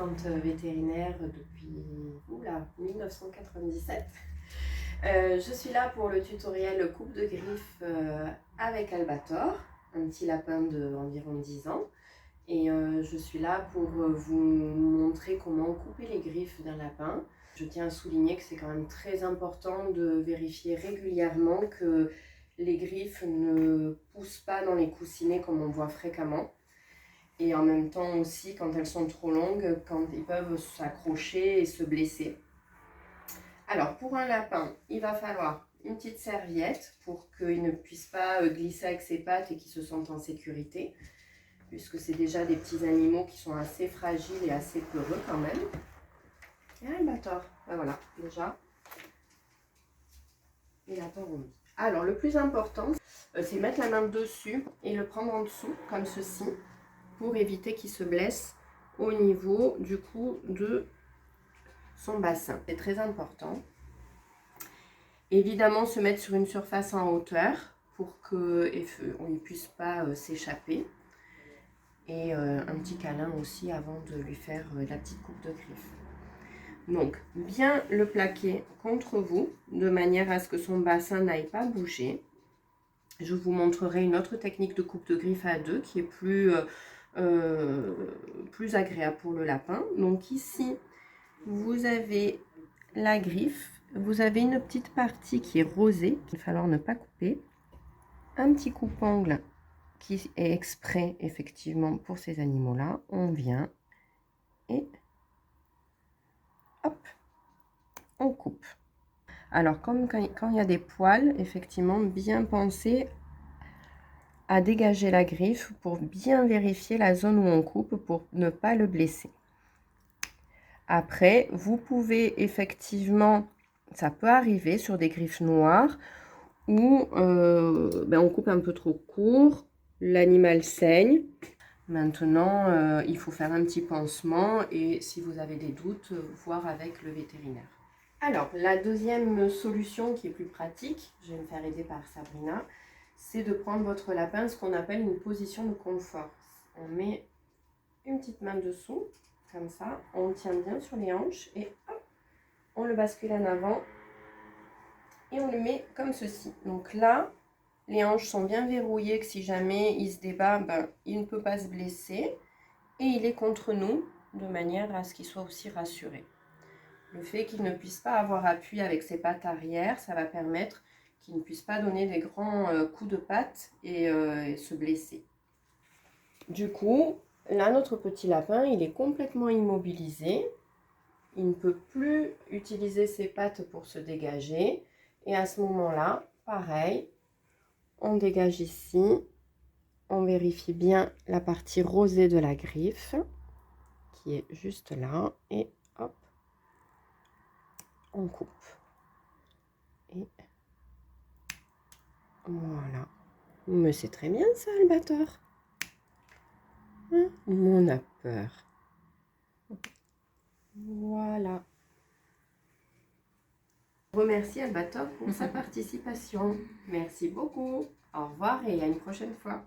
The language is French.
assistante vétérinaire depuis 1997. Je suis là pour le tutoriel coupe de griffes avec Albator, un petit lapin d'environ 10 ans. Et je suis là pour vous montrer comment couper les griffes d'un lapin. Je tiens à souligner que c'est quand même très important de vérifier régulièrement que les griffes ne poussent pas dans les coussinets comme on voit fréquemment. Et en même temps aussi, quand elles sont trop longues, quand ils peuvent s'accrocher et se blesser. Alors, pour un lapin, il va falloir une petite serviette pour qu'il ne puisse pas glisser avec ses pattes et qu'il se sente en sécurité, puisque c'est déjà des petits animaux qui sont assez fragiles et assez peureux quand même. Et Albator, ben voilà, déjà, il attend remis. Alors, le plus important, c'est mettre la main dessus et le prendre en dessous, comme ceci, pour éviter qu'il se blesse au niveau du coup de son bassin. C'est très important. Évidemment, se mettre sur une surface en hauteur pour qu'on ne puisse pas s'échapper. Et un petit câlin aussi avant de lui faire la petite coupe de griffes. Donc, bien le plaquer contre vous, de manière à ce que son bassin n'aille pas bouger. Je vous montrerai une autre technique de coupe de griffes à deux qui est plus agréable pour le lapin. Donc ici, vous avez la griffe, vous avez une petite partie qui est rosée, qu'il va falloir ne pas couper. Un petit coupe-ongle qui est exprès effectivement pour ces animaux-là. On vient et hop, on coupe. Alors comme quand il y a des poils, effectivement, bien penser à dégager la griffe pour bien vérifier la zone où on coupe pour ne pas le blesser. Après, vous pouvez effectivement, ça peut arriver sur des griffes noires où on coupe un peu trop court, l'animal saigne. Maintenant, il faut faire un petit pansement et si vous avez des doutes, voir avec le vétérinaire. Alors, la deuxième solution qui est plus pratique, je vais me faire aider par Sabrina, c'est de prendre votre lapin, ce qu'on appelle une position de confort. On met une petite main dessous, comme ça, on tient bien sur les hanches et hop, on le bascule en avant et on le met comme ceci. Donc là, les hanches sont bien verrouillées, que si jamais il se débat, il ne peut pas se blesser. Et il est contre nous, de manière à ce qu'il soit aussi rassuré. Le fait qu'il ne puisse pas avoir appui avec ses pattes arrière, ça va permettre qu'il ne puisse pas donner des grands coups de patte et se blesser. Du coup, là, notre petit lapin, il est complètement immobilisé. Il ne peut plus utiliser ses pattes pour se dégager. Et à ce moment-là, pareil, on dégage ici. On vérifie bien la partie rosée de la griffe, qui est juste là. Et hop, on coupe. Et voilà. Mais c'est très bien ça, Albator. Hein? On a peur. Voilà. Je remercie Albator pour sa participation. Merci beaucoup. Au revoir et à une prochaine fois.